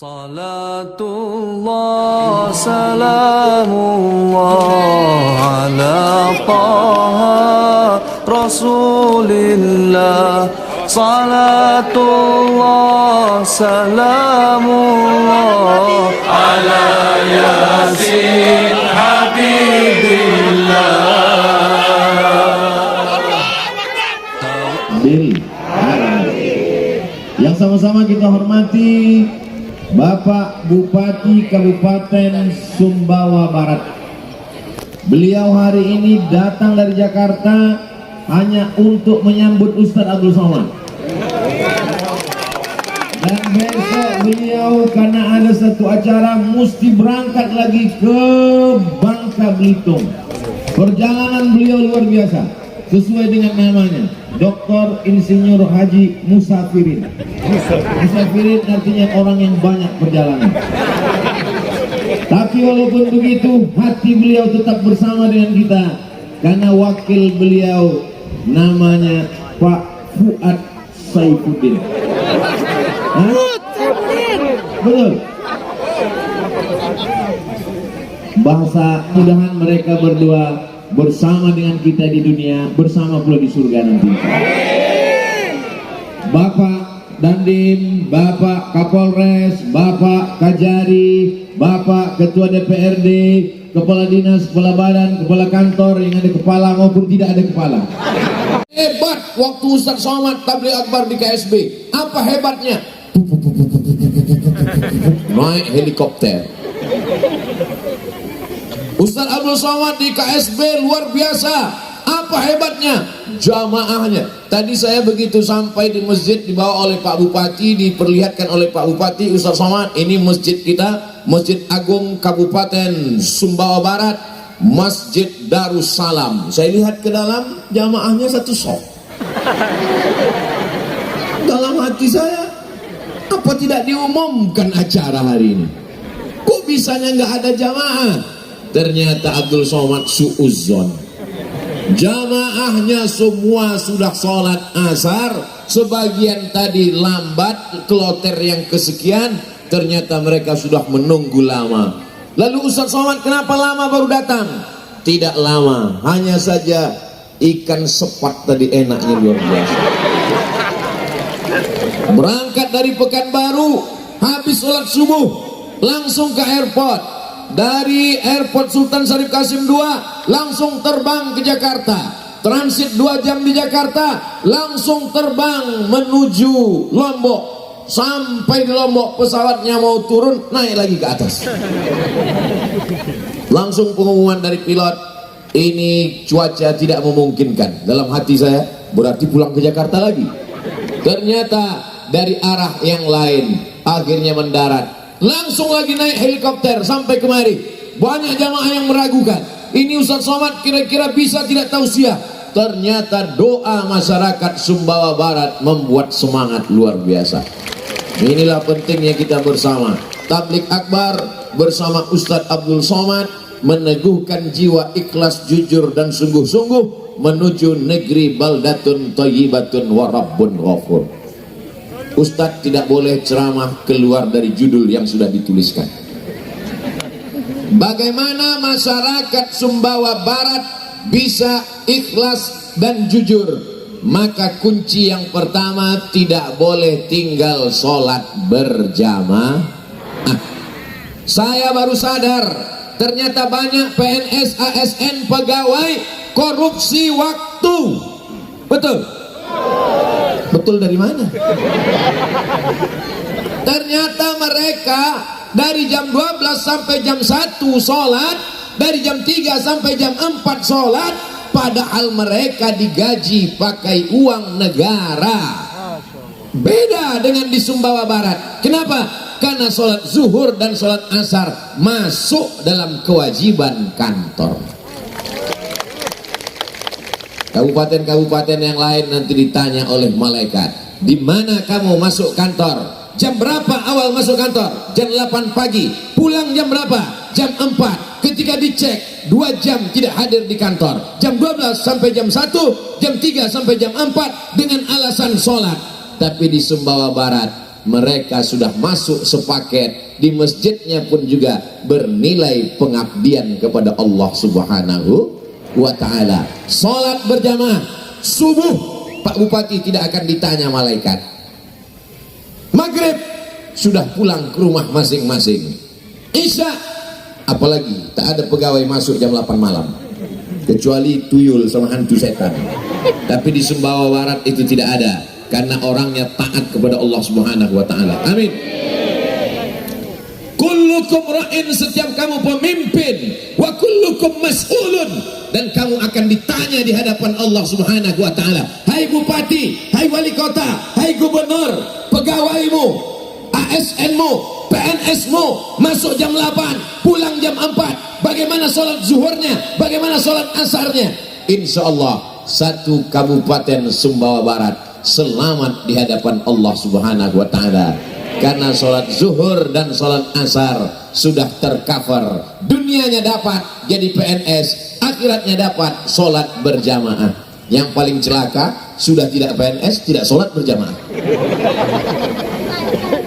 Salatullah salamullah ala taha rasulillah. Salatullah salamullah ala yasin habibillah. Diri yang sama-sama kita hormati Bapak Bupati Kabupaten Sumbawa Barat. Beliau hari ini datang dari Jakarta hanya untuk menyambut Ustadz Abdul Somad. Dan besok beliau karena ada satu acara mesti berangkat lagi ke Bangka Belitung. Perjalanan beliau luar biasa, sesuai dengan namanya, Dr. Insinyur Haji Musafirin. Musafirin artinya orang yang banyak perjalanan. Tapi walaupun begitu, hati beliau tetap bersama dengan kita, karena wakil beliau namanya Pak Fuad Saifuddin. Betul. Bahasa mudahan mereka berdua bersama dengan kita di dunia, bersama pula di surga nanti. Bapak Dandim, Bapak Kapolres, Bapak Kajari, Bapak Ketua DPRD, Kepala Dinas, Kepala Badan, Kepala Kantor yang ada kepala maupun tidak ada kepala. Hebat waktu Ustadz Somad tabligh akbar di KSB. Apa hebatnya? Naik helikopter. Ustadz Abdul Somad di KSB luar biasa. Apa hebatnya? Jamaahnya. Tadi saya begitu sampai di masjid dibawa oleh Pak Bupati, diperlihatkan oleh Pak Bupati, Ustadz Somad, ini masjid kita, Masjid Agung Kabupaten Sumbawa Barat, Masjid Darussalam. Saya lihat ke dalam, jamaahnya satu sok. Dalam hati saya, apa tidak diumumkan acara hari ini? Kok bisanya nggak ada jamaah? Ternyata Abdul Somad suudzon. Jamaahnya semua sudah sholat asar, sebagian tadi lambat, kloter yang kesekian, ternyata mereka sudah menunggu lama. Lalu Ustadz Somad kenapa lama baru datang? Tidak lama, hanya saja ikan sepat tadi enaknya luar biasa. Berangkat dari Pekanbaru, habis sholat subuh, langsung ke airport. Dari airport Sultan Syarif Kasim II langsung terbang ke Jakarta, transit 2 jam di Jakarta, langsung terbang menuju Lombok. Sampai di Lombok pesawatnya mau turun, naik lagi ke atas. Langsung pengumuman dari pilot, ini cuaca tidak memungkinkan. Dalam hati saya, berarti pulang ke Jakarta lagi. Ternyata dari arah yang lain, akhirnya mendarat. Langsung lagi naik helikopter sampai kemari. Banyak jamaah yang meragukan, ini Ustadz Somad kira-kira bisa tidak tausiah. Ternyata doa masyarakat Sumbawa Barat membuat semangat luar biasa. Inilah pentingnya kita bersama tabligh akbar bersama Ustadz Abdul Somad, meneguhkan jiwa ikhlas, jujur dan sungguh-sungguh menuju negeri baldatun thayyibatun wa rabbun ghafur. Ustadz tidak boleh ceramah keluar dari judul yang sudah dituliskan. Bagaimana masyarakat Sumbawa Barat bisa ikhlas dan jujur? Maka kunci yang pertama, tidak boleh tinggal sholat berjamaah. Saya baru sadar, ternyata banyak PNS, ASN, pegawai korupsi waktu. Betul? Betul dari mana? Ternyata mereka dari jam 12 sampai jam 1 sholat, dari jam 3 sampai jam 4 sholat, padahal mereka digaji pakai uang negara. Beda dengan di Sumbawa Barat. Kenapa? Karena sholat zuhur dan sholat asar masuk dalam kewajiban kantor. Kabupaten-kabupaten yang lain nanti ditanya oleh malaikat, di mana kamu masuk kantor? Jam berapa awal masuk kantor? Jam 8 pagi. Pulang jam berapa? Jam 4. Ketika dicek, 2 jam tidak hadir di kantor. Jam 12 sampai jam 1, jam 3 sampai jam 4 dengan alasan sholat. Tapi di Sumbawa Barat mereka sudah masuk sepaket di masjidnya pun juga bernilai pengabdian kepada Allah Subhanahu wa ta'ala. Salat berjamaah subuh, Pak Bupati tidak akan ditanya malaikat. Maghrib sudah pulang ke rumah masing-masing. Isya apalagi tak ada pegawai masuk jam 8 malam kecuali tuyul sama hantu setan. Tapi di Sumbawa Barat itu tidak ada, karena orangnya taat kepada Allah Subhanahu wa ta'ala. Amin. Kullukum ra'in, setiap kamu pemimpin, wa kullukum mas'ulun, dan kamu akan ditanya di hadapan Allah Subhanahu wa ta'ala. Hai bupati, hai wali kota, hai gubernur, pegawaimu, ASN-mu, PNS-mu, masuk jam 8, pulang jam 4, bagaimana sholat zuhurnya, bagaimana sholat asarnya? Insya Allah satu kabupaten Sumbawa Barat selamat di hadapan Allah Subhanahu wa ta'ala, karena sholat zuhur dan sholat asar sudah tercover. Dunianya dapat jadi PNS, akhiratnya dapat sholat berjamaah. Yang paling celaka sudah tidak PNS, tidak sholat berjamaah.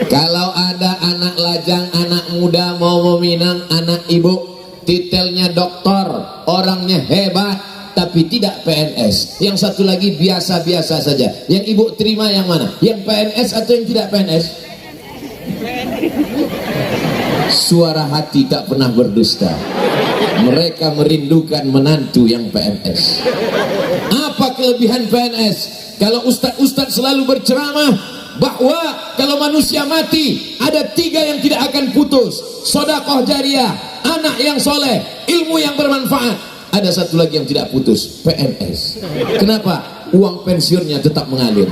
Kalau ada anak lajang, anak muda mau meminang anak ibu, titelnya doktor, orangnya hebat, tapi tidak PNS. Yang satu lagi biasa-biasa saja. Yang ibu terima yang mana? Yang PNS atau yang tidak PNS? Suara hati tak pernah berdusta. Mereka merindukan menantu yang PNS. Apa kelebihan PNS? Kalau ustadz-ustadz selalu berceramah bahwa kalau manusia mati ada 3 yang tidak akan putus: sedekah jariah, anak yang soleh, ilmu yang bermanfaat. Ada satu lagi yang tidak putus, PNS. Kenapa? Uang pensiunnya tetap mengalir.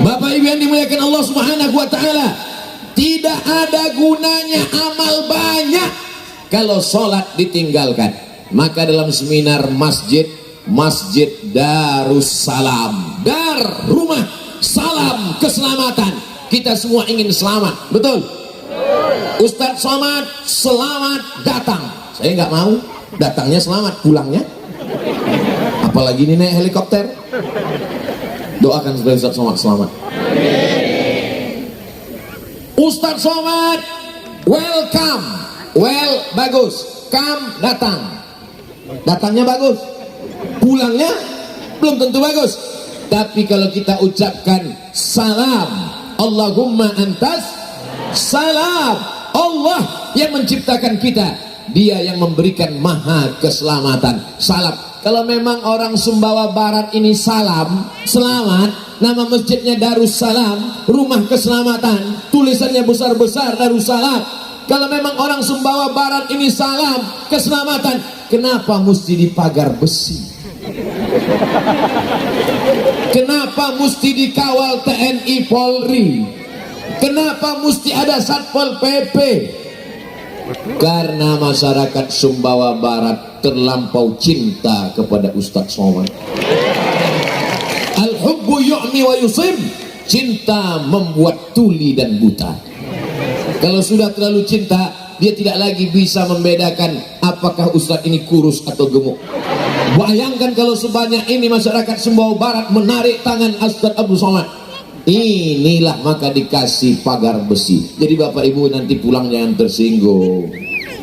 Bapak Ibu yang dimuliakan Allah Subhanahu wa ta'ala, tidak ada gunanya amal banyak kalau sholat ditinggalkan. Maka dalam seminar Masjid Darussalam, dar rumah, salam keselamatan, kita semua ingin selamat, betul? Ustadz Somad selamat datang, saya nggak mau. Datangnya selamat, pulangnya apalagi ini naik helikopter. Doakan supaya Ustadz Somad selamat. Ustadz Somad welcome, well bagus, come datang, datangnya bagus, pulangnya belum tentu bagus. Tapi kalau kita ucapkan salam, Allahumma antas salam, Allah yang menciptakan kita, Dia yang memberikan maha keselamatan. Salam. Kalau memang orang Sumbawa Barat ini salam, selamat, nama masjidnya Darussalam, rumah keselamatan, tulisannya besar-besar Darussalam. Kalau memang orang Sumbawa Barat ini salam, keselamatan, kenapa mesti dipagar besi? Kenapa mesti dikawal TNI Polri? Kenapa mesti ada Satpol PP? Karena masyarakat Sumbawa Barat terlampau cinta kepada Ustadz Somad. Al-hubbu yu'mi wa yusib, cinta membuat tuli dan buta. Kalau sudah terlalu cinta, dia tidak lagi bisa membedakan apakah Ustadz ini kurus atau gemuk. Bayangkan kalau sebanyak ini masyarakat Sumbawa Barat menarik tangan Ustadz Abdul Somad. Inilah maka dikasih pagar besi. Jadi Bapak Ibu nanti pulang jangan tersinggung.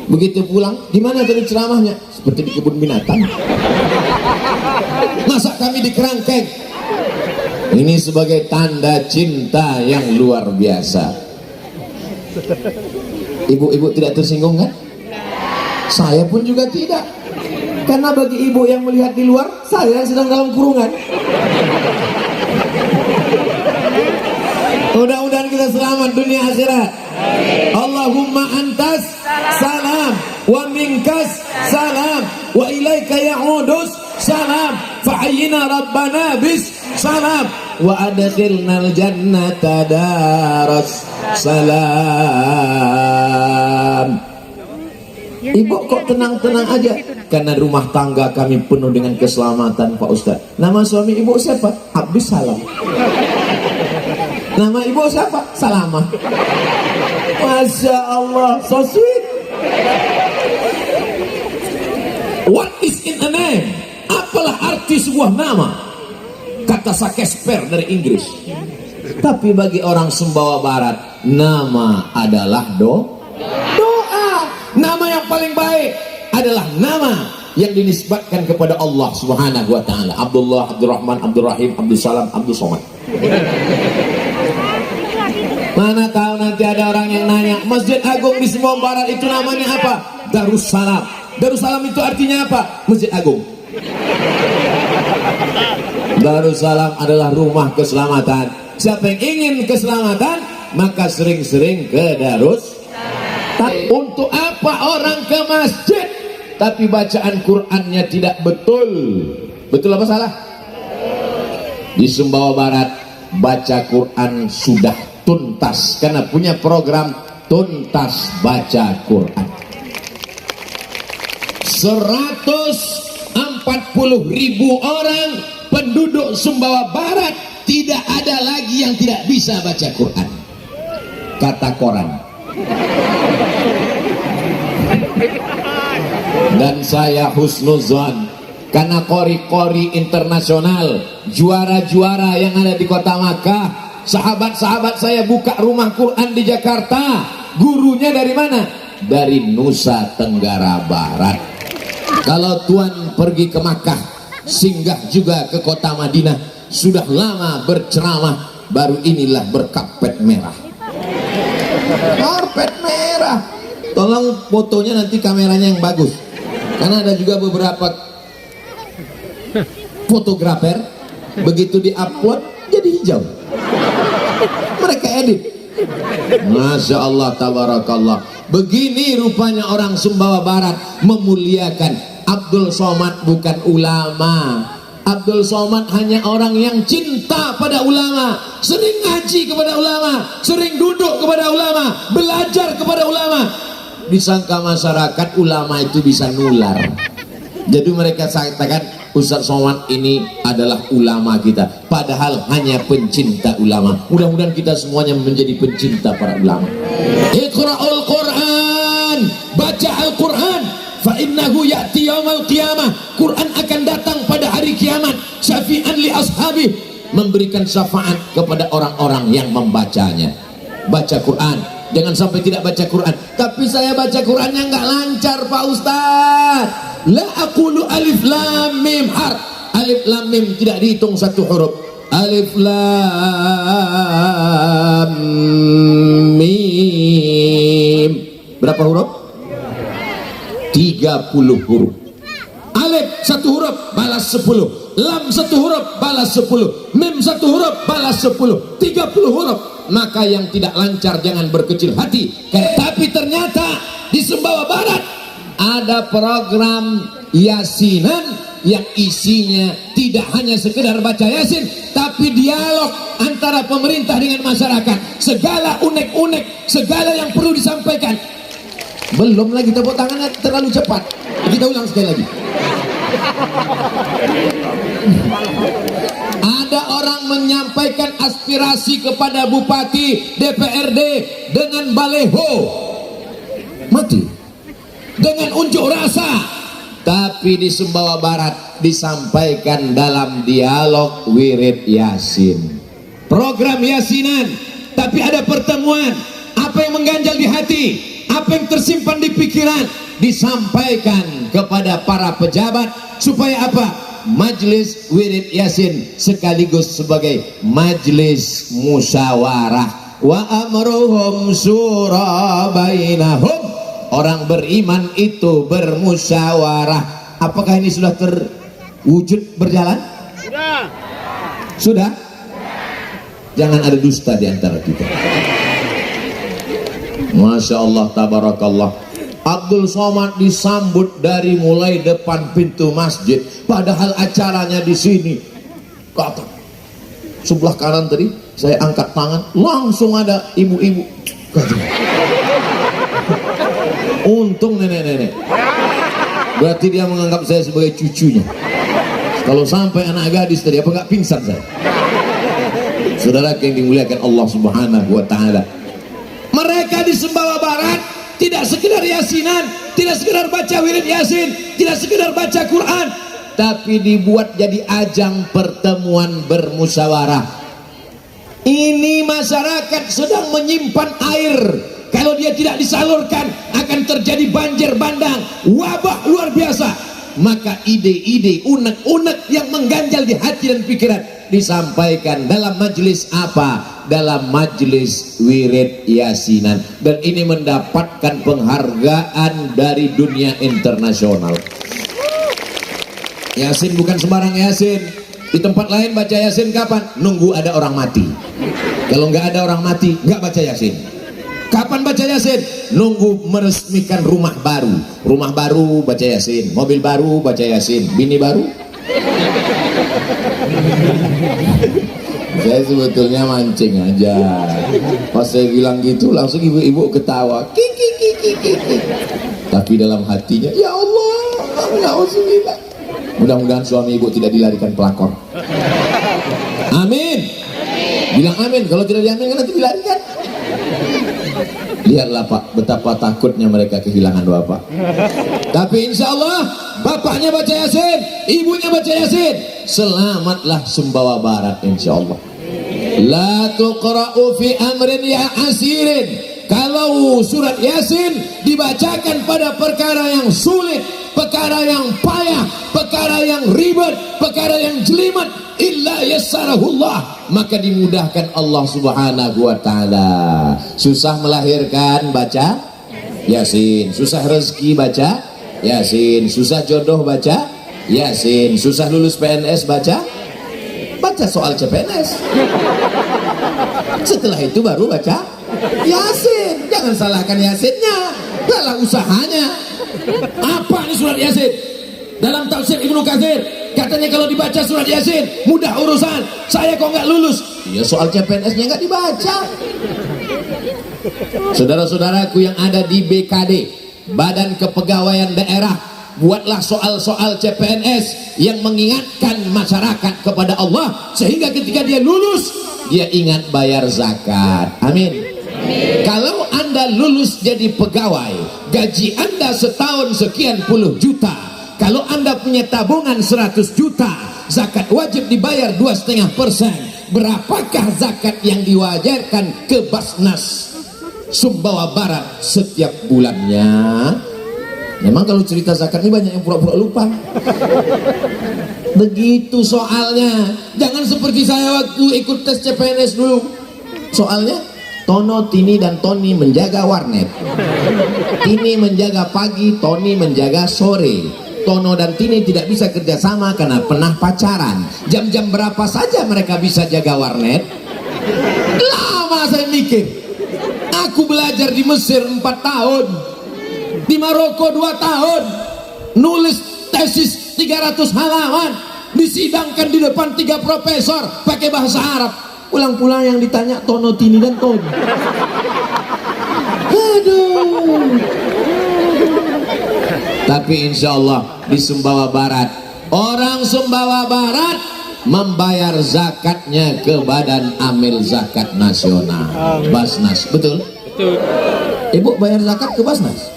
Begitu pulang, gimana tadi ceramahnya? Seperti di kebun binatang. Masa kami di kerangkeng? Ini sebagai tanda cinta yang luar biasa. Ibu-ibu tidak tersinggung kan? Saya pun juga tidak. Karena bagi ibu yang melihat di luar, saya sedang dalam kurungan. Mudah-mudahan kita selamat dunia akhirat. Allahumma antas salam wa minkas salam wa ilaika ya'udus salam fa'ayyina rabbana bis salam wa adkhilnal jannata daras salam. Ibu kok tenang-tenang aja? Karena rumah tangga kami penuh dengan keselamatan Pak Ustaz. Nama suami ibu siapa? Abdus Salam. Nama ibu siapa? Salamah. Masya Allah, so sweet. What is in a name? Apalah arti sebuah nama? Kata Shakespeare dari Inggris. Tapi bagi orang Sumbawa Barat, nama adalah doa. Nama yang paling baik adalah nama yang dinisbatkan kepada Allah Subhanahu wa taala. Abdullah, Abdurrahman, Abdurrahim, Abdul Salam, Abdul Somad. Mana tahu nanti ada orang yang nanya, Masjid Agung di Sumbawa Barat itu namanya apa? Darussalam. Darussalam itu artinya apa? Masjid Agung. Darussalam adalah rumah keselamatan. Siapa yang ingin keselamatan, maka sering-sering ke Darussalam. Untuk apa orang ke masjid tapi bacaan Qur'annya tidak betul? Betul apa salah? Di Sumbawa Barat baca Qur'an sudah tuntas karena punya program tuntas baca Quran. 140.000 orang penduduk Sumbawa Barat tidak ada lagi yang tidak bisa baca Quran, kata koran. Dan saya husnuzon karena kori-kori internasional, juara-juara yang ada di kota Makkah, sahabat-sahabat saya buka rumah Quran di Jakarta. Gurunya dari mana? Dari Nusa Tenggara Barat. Kalau tuan pergi ke Makkah, singgah juga ke kota Madinah, sudah lama berceramah, baru inilah berkarpet merah. Karpet merah. Tolong fotonya nanti kameranya yang bagus, karena ada juga beberapa fotografer begitu di-upload jadi hijau. Mereka edit. Masya Allah, tabarakallah. Begini rupanya orang Sumbawa Barat memuliakan. Abdul Somad bukan ulama. Abdul Somad hanya orang yang cinta pada ulama, sering ngaji kepada ulama, sering duduk kepada ulama, belajar kepada ulama. Disangka masyarakat ulama itu bisa nular. Jadi mereka katakan Ustaz Somad ini adalah ulama kita, padahal hanya pencinta ulama. Mudah-mudahan kita semuanya menjadi pencinta para ulama. Iqra'ul Quran, baca Al-Quran, fa innahu ya'ti yaumal qiyamah. Quran akan datang pada hari kiamat, syafi'an li ashabi, memberikan syafaat kepada orang-orang yang membacanya. Baca Quran, jangan sampai tidak baca Quran. Tapi saya baca Qurannya nggak lancar Pak Ustaz. La aqulu alif lam mim harf. Alif lam mim tidak dihitung satu huruf. Alif lam mim berapa huruf? 30 huruf. Alif satu huruf balas 10, lam satu huruf balas 10, mim satu huruf balas 10, 30 huruf. Maka yang tidak lancar jangan berkecil hati. Tapi ternyata di Sumbawa Barat ada program yasinan yang isinya tidak hanya sekedar baca yasin, tapi dialog antara pemerintah dengan masyarakat. Segala unek-unek, segala yang perlu disampaikan. Belum lagi tepuk tangannya terlalu cepat. Kita ulang sekali lagi. Ada orang menyampaikan aspirasi kepada bupati, DPRD dengan baleho, mati, dengan unjuk rasa. Tapi di Sumbawa Barat disampaikan dalam dialog wirid yasin, program yasinan. Tapi ada pertemuan, apa yang mengganjal di hati, apa yang tersimpan di pikiran disampaikan kepada para pejabat, supaya apa? Majelis wirid yasin sekaligus sebagai majelis musyawarah. Wa amruhum syura bainahum. Orang beriman itu bermusyawarah. Apakah ini sudah terwujud berjalan? Sudah. Jangan ada dusta di antara kita. Masya Allah, tabarakallah. Abdul Somad disambut dari mulai depan pintu masjid, padahal acaranya di sini. Kata sebelah kanan tadi saya angkat tangan, langsung ada ibu-ibu. Untung nenek-nenek, berarti dia menganggap saya sebagai cucunya. Kalau sampai anak gadis tadi, apa nggak pingsan saya? Saudara yang dimuliakan Allah Subhanahu wa taala, mereka di Sumbawa Barat tidak sekedar yasinan, tidak sekedar baca wirid yasin, tidak sekedar baca Quran, tapi dibuat jadi ajang pertemuan bermusyawarah. Ini masyarakat sedang menyimpan air. Kalau dia tidak disalurkan akan terjadi banjir bandang, wabah luar biasa. Maka ide-ide unek-unek yang mengganjal di hati dan pikiran disampaikan dalam majelis apa? Dalam majelis wirid yasinan. Dan ini mendapatkan penghargaan dari dunia internasional. Yasin bukan sembarang Yasin. Di tempat lain baca Yasin kapan? Nunggu ada orang mati. Kalau nggak ada orang mati, nggak baca Yasin. Kapan baca Yasin? Nunggu meresmikan rumah baru. Rumah baru baca Yasin, mobil baru baca Yasin, bini baru. Saya sebetulnya mancing aja. Pas saya bilang gitu langsung ibu-ibu ketawa. Kiki. Tapi dalam hatinya, ya Allah, na'udzubillah. Mudah-mudahan suami ibu tidak dilarikan pelakor. Amin. Bilang amin. Kalau tidak diaminkan nanti dilarikan. Lihatlah Pak, betapa takutnya mereka kehilangan bapak. Tapi insya Allah bapaknya baca Yasin, ibunya baca Yasin, selamatlah Sumbawa Barat insya Allah. La tuqra'u fi amrin ya asirin. Kalau surat Yasin dibacakan pada perkara yang sulit, perkara yang payah, perkara yang ribet, perkara yang jelimet, illa yassarahullah, maka dimudahkan Allah subhanahu wa ta'ala. Susah melahirkan, baca Yasin. Susah rezeki, baca Yasin. Susah jodoh, baca Yasin. Susah lulus PNS, baca soal CPNS. Setelah itu baru baca Yasin. Jangan salahkan Yasinnya, salah usahanya. Apa ini surat Yasin? Dalam tafsir Ibnu Katsir katanya kalau dibaca surat Yasin mudah urusan. Saya kok nggak lulus? Ya soal CPNS-nya nggak dibaca. Saudara-saudaraku yang ada di BKD, Badan Kepegawaian Daerah, buatlah soal-soal CPNS yang mengingatkan masyarakat kepada Allah sehingga ketika dia lulus dia ingat bayar zakat. Amin. Kalau Anda lulus jadi pegawai, gaji Anda setahun sekian puluh juta. Kalau Anda punya tabungan 100 juta, zakat wajib dibayar 2,5%. Berapakah zakat yang diwajarkan ke Basnas Sumbawa Barat setiap bulannya? Memang kalau cerita zakat ini banyak yang pura-pura lupa. Begitu soalnya. Jangan seperti saya waktu ikut tes CPNS dulu. Soalnya Tono, Tini, dan Tony menjaga warnet. Tini menjaga pagi, Tony menjaga sore. Tono dan Tini tidak bisa kerjasama karena pernah pacaran. Jam-jam berapa saja mereka bisa jaga warnet? Lama saya mikir. Aku belajar di Mesir 4 tahun, di Maroko 2 tahun, nulis tesis 300 halaman, disidangkan di depan 3 profesor pakai bahasa Arab. Pulang-pulang yang ditanya Tono, Tini, dan Tony. Aduh. Tapi insya Allah di Sumbawa Barat, orang Sumbawa Barat membayar zakatnya ke Badan Amil Zakat Nasional, Basnas. Betul? Betul. Ibu bayar zakat ke Basnas?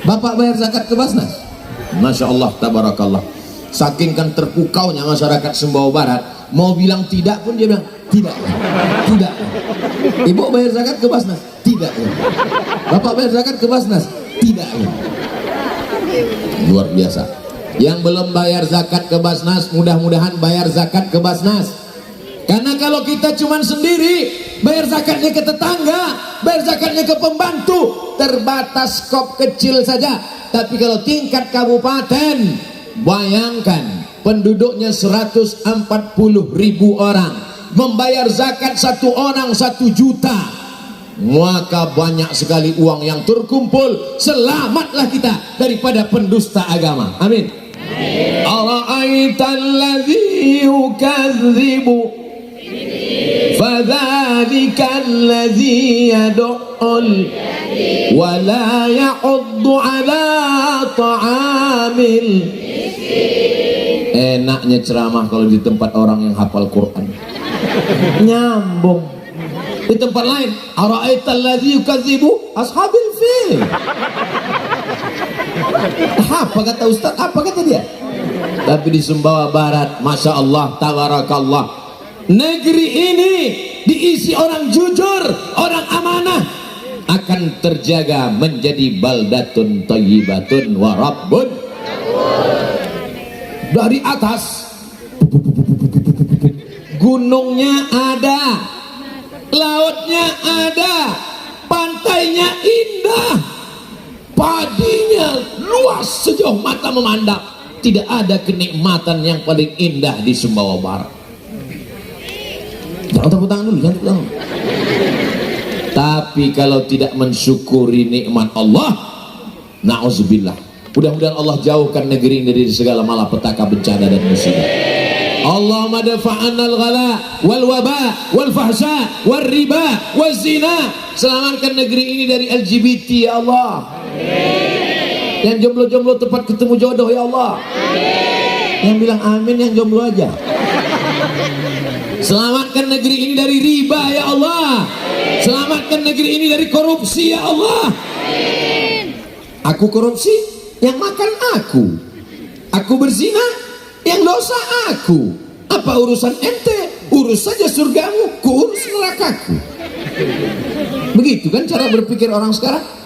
Bapak bayar zakat ke Basnas? Masya Allah, tabarakallah. Saking kan terpukaunya masyarakat Sumbawa Barat, mau bilang tidak pun dia bilang tidak. Ibu bayar zakat ke Basnas? Tidak. Bapak bayar zakat ke Basnas? Tidak. Luar biasa. Yang belum bayar zakat ke Basnas, mudah-mudahan bayar zakat ke Basnas. Karena kalau kita cuman sendiri, bayar zakatnya ke tetangga, bayar zakatnya ke pembantu, terbatas skop kecil saja. Tapi kalau tingkat kabupaten, bayangkan penduduknya 140.000 orang, membayar zakat 1 orang 1 juta, maka banyak sekali uang yang terkumpul. Selamatlah kita daripada pendusta agama. Amin. Ara'aital ladzi yukadzibu fadzalika alladzi yad'ul wa la ya'uddu ala ta'amil. Enaknya ceramah kalau di tempat orang yang hafal Quran. Nyambung. Di tempat lain, ara'aital ladzi yukadzibu ashabil fil. Apa kata Ustaz? Apa kata dia? Tapi di Sumbawa Barat, Masya Allah, tabarakallah, negeri ini diisi orang jujur, orang amanah, akan terjaga menjadi baldatun thayyibatun wa rabbun. Dari atas gunungnya ada, lautnya ada, pantainya indah, padinya luas sejauh mata memandang. Tidak ada kenikmatan yang paling indah di Sumbawa Barat. Jangan tepuk tangan dulu, jangan tepuk tangan. Tapi kalau tidak mensyukuri nikmat Allah, na'udzubillah, mudah-mudahan Allah jauhkan negeri ini dari segala malapetaka, bencana dan musibah. Allahumma dafa'anna al-ghala wal waba wal fahsya wal riba wal zina. Selamatkan negeri ini dari LGBT ya Allah. Yang jomblo-jomblo tepat ketemu jodoh ya Allah. Yang bilang amin yang jomblo aja. Selamatkan negeri ini dari riba ya Allah. Selamatkan negeri ini dari korupsi ya Allah. Aku korupsi, yang makan aku. Aku berzina, yang dosa aku. Apa urusan ente? Urus saja surgamu, kuurus nerakaku. Begitu kan cara berpikir orang sekarang.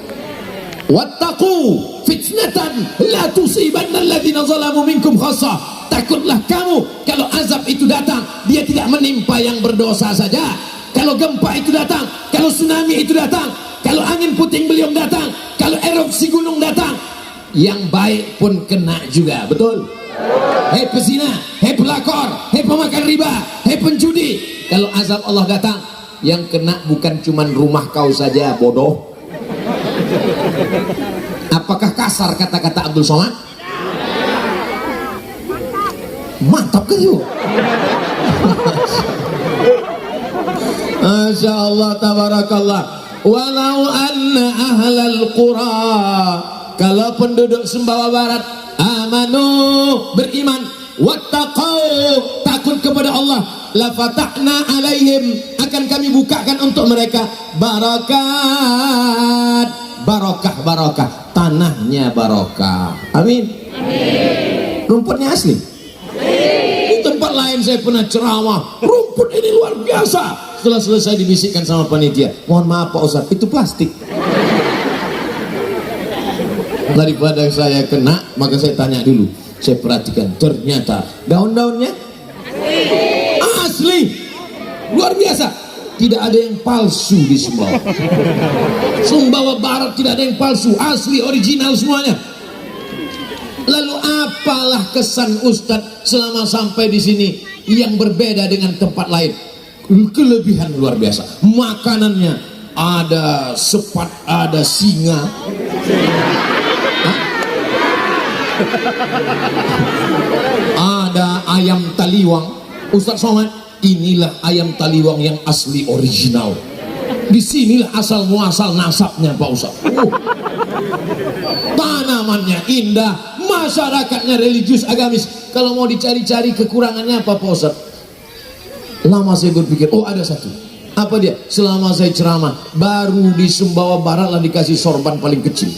Wattaqu fitnatan la tusibanna alladziina zalamu minkum khassah. Takutlah kamu kalau azab itu datang, dia tidak menimpa yang berdosa saja. Kalau gempa itu datang, kalau tsunami itu datang, kalau angin puting beliung datang, kalau erupsi gunung datang, yang baik pun kena juga, betul? Hei pezina, hei pelakor, hei pemakan riba, hei penjudi. Kalau azab Allah datang, yang kena bukan cuman rumah kau saja, bodoh. Apakah kasar kata-kata Abdul Somad? Mantap kan yuk. Masya Allah, tabarakallah. Walau anna ahlal qura, kalau penduduk Sumbawa Barat amanu, beriman, wattaqau, takut kepada Allah, la fatahna alaihim, akan kami bukakan untuk mereka barakat, barokah, barokah, tanahnya barokah. Amin. Rumputnya asli. Di tempat lain saya pernah ceramah, rumput ini luar biasa. Setelah selesai dibisikkan sama panitia, mohon maaf Pak Ustadz, itu plastik. Daripada saya kena, maka saya tanya dulu, saya perhatikan, ternyata daun-daunnya asli, luar biasa. Tidak ada yang palsu di Sumbawa. Sumbawa Barat tidak ada yang palsu, asli, original semuanya. Lalu apalah kesan Ustadz selama sampai di sini yang berbeda dengan tempat lain? Kelebihan luar biasa. Makanannya ada sepat, ada singa. Ada ayam taliwang. Ustadz Somad, inilah ayam taliwang yang asli original. Disinilah asal muasal nasabnya Pak Ustadz. Tanamannya indah, masyarakatnya religius agamis. Kalau mau dicari-cari kekurangannya apa Pak Ustadz? Lama saya berpikir, oh ada satu. Apa dia? Selama saya ceramah, baru di Sumbawa Barat lah dikasih sorban paling kecil.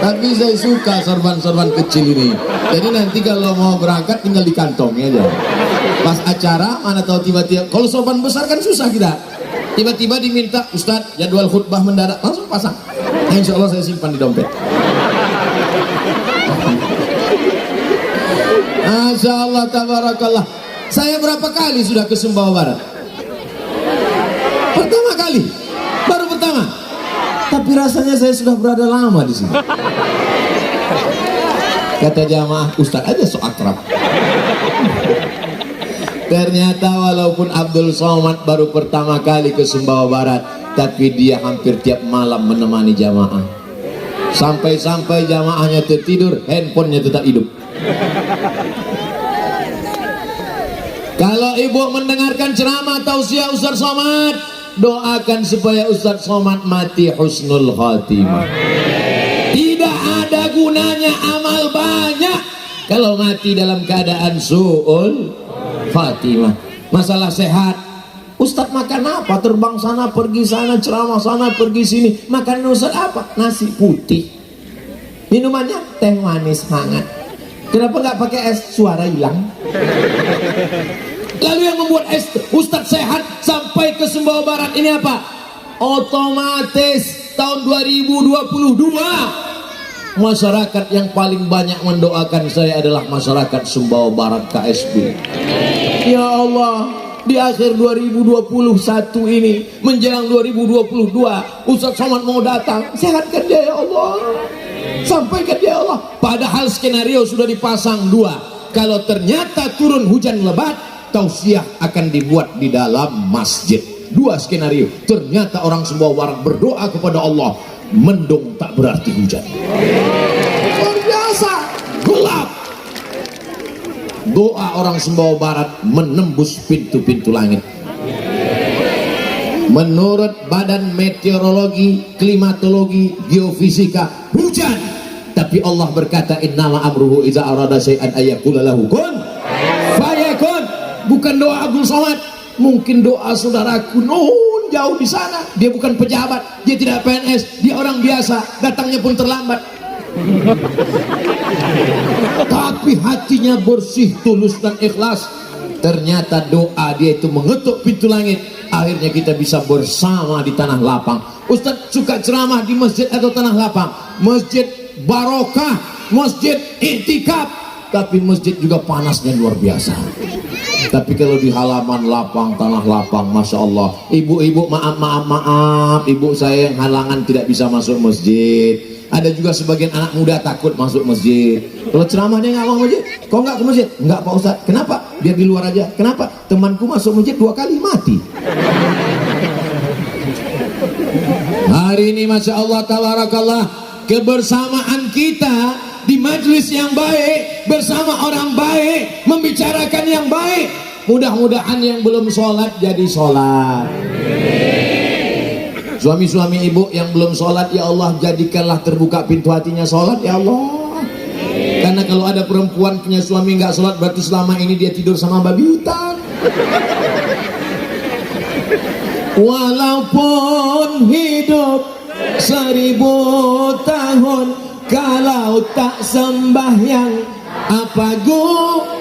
Tapi saya suka sorban-sorban kecil ini. Jadi nanti kalau mau berangkat tinggal di kantongnya aja. Pas acara mana tahu tiba-tiba. Kalau sorban besar kan susah kita. Tiba-tiba diminta, Ustadz jadwal khutbah mendadak, langsung pasang. Nah, insya Allah saya simpan di dompet. Masya Allah, tabarakallah. Saya berapa kali sudah ke Sumbawa Barat? Pertama kali, baru pertama. Tapi rasanya saya sudah berada lama di sini. Kata jamaah, Ustadz aja so akrab. Ternyata walaupun Abdul Somad baru pertama kali ke Sumbawa Barat, tapi dia hampir tiap malam menemani jamaah. Sampai-sampai jamaahnya tertidur, handphonenya tetap hidup. Kalau ibu mendengarkan ceramah tausiah Ustadz Somad, doakan supaya Ustadz Somad mati husnul khatimah. Tidak ada gunanya amal banyak kalau mati dalam keadaan su'ul khatimah. Masalah sehat, Ustadz makan apa? Terbang sana pergi sana, ceramah sana pergi sini. Makan Ustadz apa? Nasi putih. Minumannya teh manis hangat. Kenapa nggak pakai es? Suara hilang. Lalu yang membuat es Ustadz Sehat sampai ke Sumbawa Barat ini apa? Otomatis tahun 2022 masyarakat yang paling banyak mendoakan saya adalah masyarakat Sumbawa Barat KSB. Ya Allah, di akhir 2021 ini menjelang 2022 Ustadz Somad mau datang, sehatkan dia ya Allah, sampaikan dia ya Allah. Padahal skenario sudah dipasang dua, kalau ternyata turun hujan lebat, tausiah akan dibuat di dalam masjid. Dua skenario, ternyata orang Sumbawa Barat berdoa kepada Allah, mendung tak berarti hujan. Luar biasa, gelap. Doa orang Sumbawa Barat menembus pintu-pintu langit. Menurut Badan Meteorologi, Klimatologi, Geofisika, hujan. Tapi Allah berkata, innama amruhu iza arada syai'an ayyakula lahu kun fayakun. Bukan doa Abdul Somad, mungkin doa saudaraku Nun jauh di sana. Dia bukan pejabat, dia tidak PNS, dia orang biasa, datangnya pun terlambat. Tapi hatinya bersih, tulus dan ikhlas. Ternyata doa dia itu mengetuk pintu langit. Akhirnya kita bisa bersama di tanah lapang. Ustadz suka ceramah di masjid atau tanah lapang? Masjid barokah, masjid iktikaf. Tapi masjid juga panasnya luar biasa. Tapi kalau di halaman lapang, tanah lapang, Masya Allah. Ibu-ibu maaf, ibu saya yang halangan tidak bisa masuk masjid. Ada juga sebagian anak muda takut masuk masjid. Kalau ceramahnya nggak mau masjid, kok nggak ke masjid? Nggak Pak Ustadz. Kenapa? Biar di luar aja. Kenapa? Temanku masuk masjid 2 kali mati. Hari ini Masya Allah tabarakallah, kebersamaan kita di majelis yang baik, bersama orang baik, membicarakan yang baik. Mudah-mudahan yang belum sholat jadi sholat. Suami-suami ibu yang belum sholat, ya Allah jadikanlah terbuka pintu hatinya sholat ya Allah. Karena kalau ada perempuan punya suami nggak sholat, berarti selama ini dia tidur sama babi hutan. Walaupun hidup 1000 tahun, kalau tak sembahyang apa gunanya?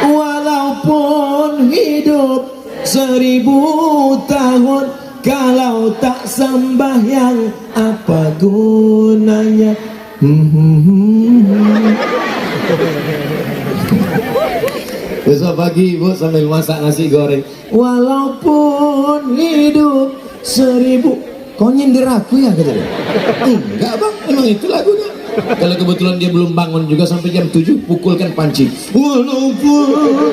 Walaupun hidup 1000 tahun, kalau tak sembahyang apa gunanya? Besok pagi ibu sambil masak nasi goreng. Walaupun hidup 1000. Kau nyindir aku ya katanya? Enggak bang, emang itu lagunya. Kalau kebetulan dia belum bangun juga sampai jam 7, pukulkan panci. Walaupun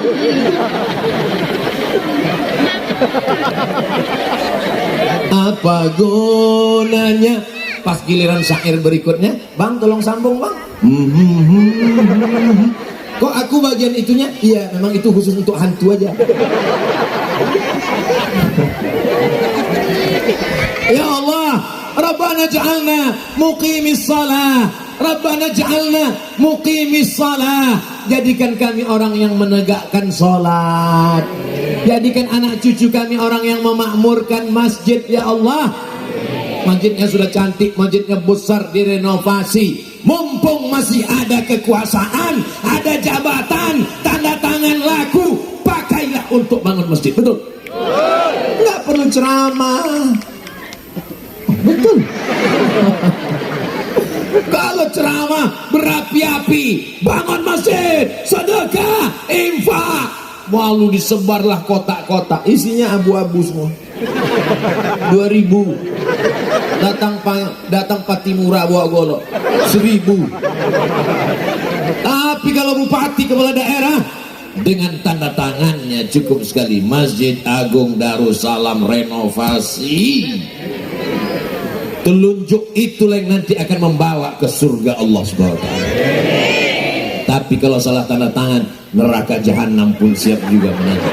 apa gunanya? Pas giliran syair berikutnya, bang tolong sambung bang. Kok aku bagian itunya? Iya, memang itu khusus untuk hantu aja. Ya Allah, Rabbana ja'alna muqimis salah, Rabbana ja'alna muqimis salah. Jadikan kami orang yang menegakkan sholat. Jadikan anak cucu kami orang yang memakmurkan masjid ya Allah. Masjidnya sudah cantik, masjidnya besar, direnovasi. Mumpung masih ada kekuasaan, ada jabatan, tanda tangan laku, pakailah untuk bangun masjid. Betul? Nggak perlu ceramah. Betul. Kalau ceramah berapi-api, bangun masjid, sedekah, infak, malu disebarlah kotak-kotak, isinya abu-abu semua. 2000 datang Patimura bawa golok 1000. Tapi kalau bupati kepala daerah dengan tanda tangannya cukup sekali. Masjid Agung Darussalam renovasi. Telunjuk itulah yang nanti akan membawa ke surga Allah Subhanahu wa taala. Tapi kalau salah tanda tangan, neraka jahanam pun siap juga menanti.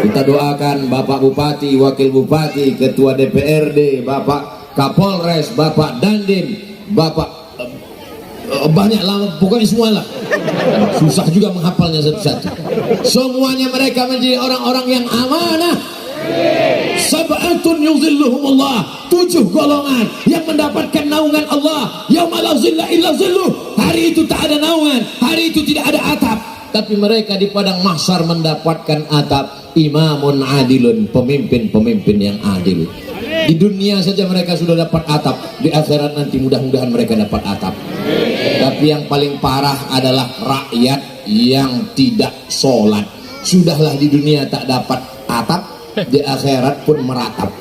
Kita doakan Bapak Bupati, Wakil Bupati, Ketua DPRD, Bapak Kapolres, Bapak Dandim, Bapak banyak lah, pokoknya semua lah. Susah juga menghafalnya satu-satu. Semuanya mereka menjadi orang-orang yang amanah, Sab'atun yuzilluhumullah, 7 golongan yang mendapatkan naungan Allah. Yauma la zilla illa zilluh, hari itu tak ada naungan, hari itu tidak ada atap, tapi mereka di padang mahsyar mendapatkan atap. Imamun adilun, pemimpin-pemimpin yang adil. Di dunia saja mereka sudah dapat atap, di akhirat nanti mudah-mudahan mereka dapat atap. Tapi yang paling parah adalah rakyat yang tidak sholat. Sudahlah di dunia tak dapat atap, di akhirat pun meratap.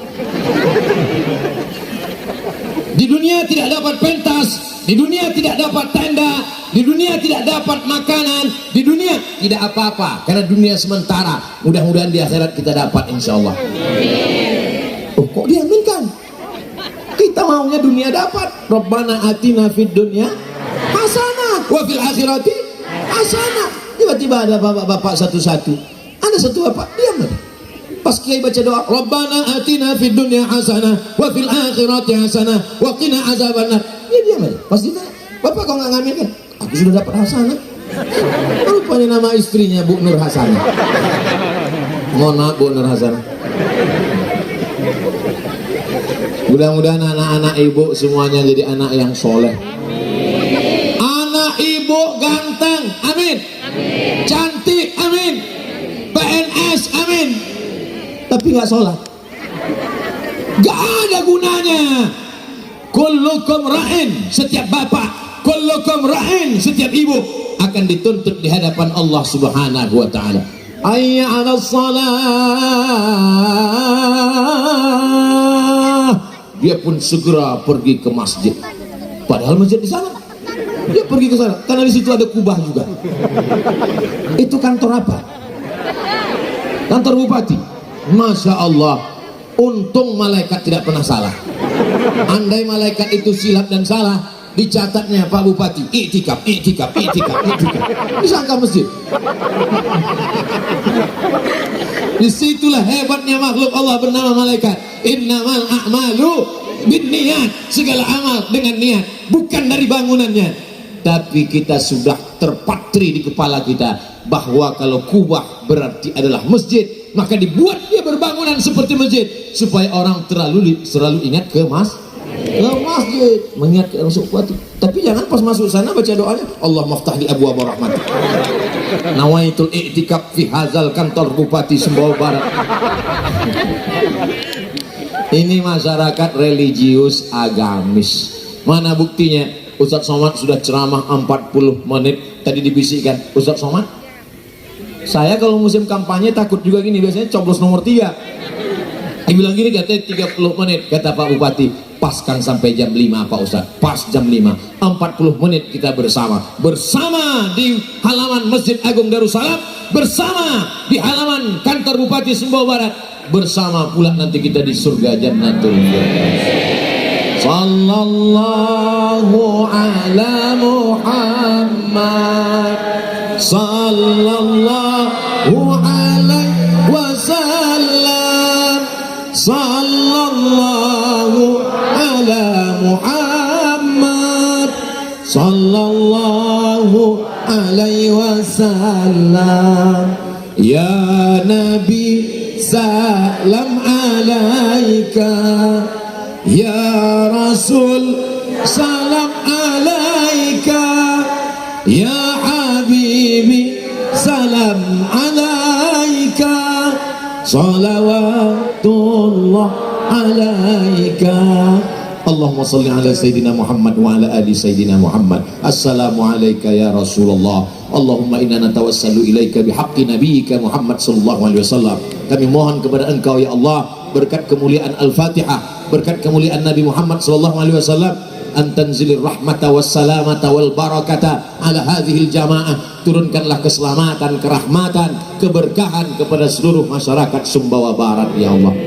Di dunia tidak dapat pentas, di dunia tidak dapat tenda, di dunia tidak dapat makanan, di dunia tidak apa-apa, karena dunia sementara. Mudah-mudahan di akhirat kita dapat, insya Allah. Oh, kok diaminkan? Kita maunya dunia dapat. Rabbana atina fid dunya hasanah wa fil akhirati hasanah. Tiba-tiba ada bapak-bapak satu-satu, ada satu bapak diam aja. Pas kiai baca doa, Rabbana atina fid dunya hasanah wa fil akhirati hasanah wa qina azabannar, dia diam aja. Pas ditanya, bapak kok nggak ngamin kan? Aku sudah dapat hasanah. Rupanya nama istrinya Bu Nur Hasanah. Mohon maaf Bu Nur Hasanah. Mudah-mudahan anak-anak ibu semuanya jadi anak yang soleh. Anak ibu ganteng, amin. Cantik, amin. PNS, amin. Tapi nggak sholat, nggak ada gunanya. Kullukum ra'in, setiap bapak, kullukum ra'in, setiap ibu akan dituntut di hadapan Allah Subhanahu wa taala. Hayya 'alas shalah. Dia pun segera pergi ke masjid. Padahal masjid di sana. Dia pergi ke sana karena di situ ada kubah juga. Itu kantor apa? Kantor bupati. Masya Allah, untung malaikat tidak pernah salah. Andai malaikat itu silap dan salah, dicatatnya Pak Bupati iktikaf, iktikaf, iktikaf, iktikaf, disangka masjid. Disitulah hebatnya makhluk Allah bernama malaikat. Innamal a'malu binniyat, segala amal dengan niat, bukan dari bangunannya. Tapi kita sudah terpatri di kepala kita bahwa kalau kubah berarti adalah masjid, maka dibuat dia berbangunan seperti masjid supaya orang selalu ingat ke masjid, mengingat ke masuk batu. Tapi jangan pas masuk sana baca doanya Allah maftah di abwaab rahmat. Nawaitul i'tikaf fi hazal kantor Bupati Sumbawa Barat. Ini masyarakat religius agamis. Mana buktinya? Ustadz Somad sudah ceramah 40 menit. Tadi dibisikkan, Ustadz Somad, saya kalau musim kampanye takut juga gini, biasanya coblos nomor 3. Dibilang gini, katanya 30 menit. Kata Pak Bupati, paskan sampai jam 5 Pak Ustadz. Pas jam 5, 40 menit kita bersama di halaman Masjid Agung Darussalam, bersama di halaman kantor Bupati Sumbawa Barat, bersama pula nanti kita di surga Jannatul Firdaus. Sallallahu ala Muhammad, sallallahu alaihi wasallam, sallallahu ala Muhammad, sallallahu alaihi wasallam. Ya Nabi salam alaika, ya Rasul salam alaika, ya Habibi salam alaika, salawatullah alaika. Allahumma salli ala Sayyidina Muhammad wa ala ali Sayyidina Muhammad. Assalamu alayka ya Rasulullah. Allahumma inna natawassalu ilaika bihaqqi nabiyyika Muhammad sallallahu alaihi wasallam. Kami mohon kepada Engkau ya Allah, berkat kemuliaan Al-Fatihah, berkat kemuliaan Nabi Muhammad sallallahu alaihi wasallam, antanzilir rahmata wassalamata wal barakata ala hadhil jamaah. Turunkanlah keselamatan, kerahmatan, keberkahan kepada seluruh masyarakat Sumbawa Barat ya Allah.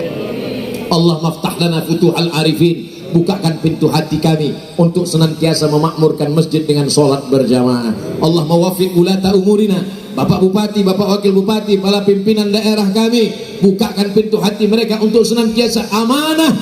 Allah maftah lana futuhal arifin, bukakan pintu hati kami untuk senantiasa memakmurkan masjid dengan sholat berjamaah. Allah mawafiq ulata umurina, Bapak Bupati, Bapak Wakil Bupati, para pimpinan daerah kami, bukakan pintu hati mereka untuk senantiasa amanah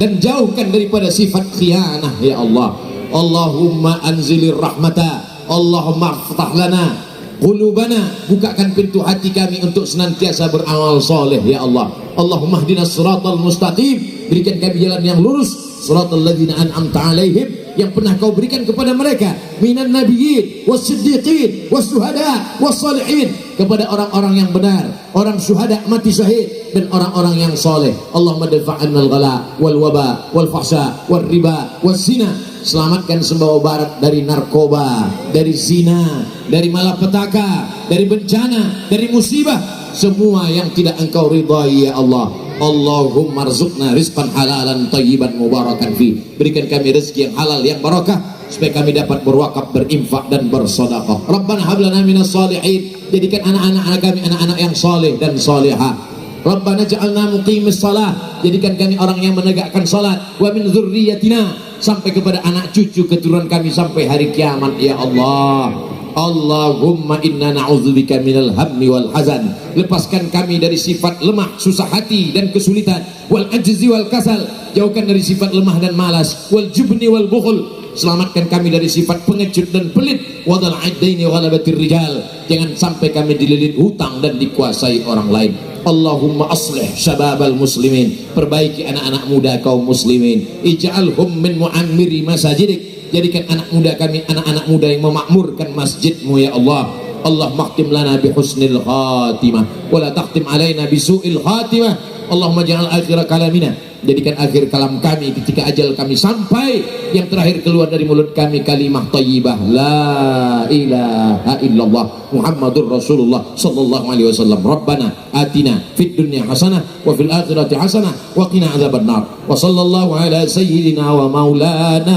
dan jauhkan daripada sifat khianah ya Allah. Allahumma anzilir rahmata, Allahumma aftah lana qulubana, bukakan pintu hati kami untuk senantiasa beramal soleh ya Allah. Allahumma hdinas siratal mustaqim, berikan kami jalan yang lurus, siratal ladzina an'amta alaihim, yang pernah kau berikan kepada mereka, minan nabiyyin was-siddiqin was-syuhada was-shalihin, kepada orang-orang yang benar, orang syuhada mati syahid, dan orang-orang yang soleh. Allahumma dafa'annal ghala wal waba wal fahsya wal riba wal zina, selamatkan Sumbawa Barat dari narkoba, dari zina, dari malapetaka, dari bencana, dari musibah, semua yang tidak engkau ridhai ya Allah. Allahumma rzuqna rizqan halalan thayyiban mubarakan fi, berikan kami rezeki yang halal yang barakah, supaya kami dapat berwakaf, berinfak dan bersedekah. Rabbana hab lana minas shalihin, jadikan anak-anak kami anak-anak yang saleh dan salihah. Rabbana ja'alna muqimis shalah, jadikan kami orang yang menegakkan salat, wa min dzurriyyatina, sampai kepada anak cucu keturunan kami sampai hari kiamat ya Allah. Allahumma inna na'udzubika minal hammi wal hazan, lepaskan kami dari sifat lemah, susah hati dan kesulitan, wal ajzi wal kasal, jauhkan dari sifat lemah dan malas, wal jubni wal bukhul, selamatkan kami dari sifat pengecut dan pelit, wadal aidaini ghalabatir rijal, jangan sampai kami dililit hutang dan dikuasai orang lain. Allahumma aslih syababal muslimin, perbaiki anak-anak muda kaum muslimin, ij'alhum min mu'ammiri masajidik, jadikan anak muda kami anak-anak muda yang memakmurkan masjidmu ya Allah. Allah makhtim lana bi husnil khatimah wa la takhtim alaina bi su'il khatimah. Allahumma ja'al akhir kalamina, jadikan akhir kalam kami ketika ajal kami sampai, yang terakhir keluar dari mulut kami kalimah thayyibah la ilaha illallah Muhammadur Rasulullah sallallahu alaihi wasallam. Rabbana atina fid dunya hasanah wa fil akhirati hasanah wa qina adzabannar. Wa sallallahu ala sayyidina wa maulana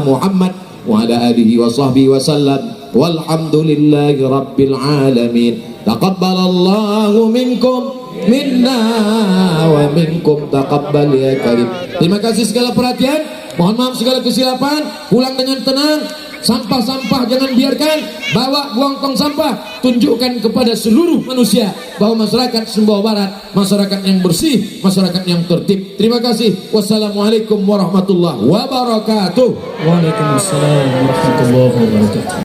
Muhammad wa ala alihi wa sahbihi wa sallam. Walhamdulillahi rabbil alamin. Taqabbalallahu minkum minna wa minkum taqabbal ya karim. Terima kasih segala perhatian, mohon maaf segala kesilapan, pulang dengan tenang. Sampah-sampah jangan biarkan, bawa buang tong sampah, tunjukkan kepada seluruh manusia bahwa masyarakat Sumbawa Barat masyarakat yang bersih, masyarakat yang tertib. Terima kasih. Wassalamualaikum warahmatullahi wabarakatuh. Waalaikumsalam warahmatullahi wabarakatuh.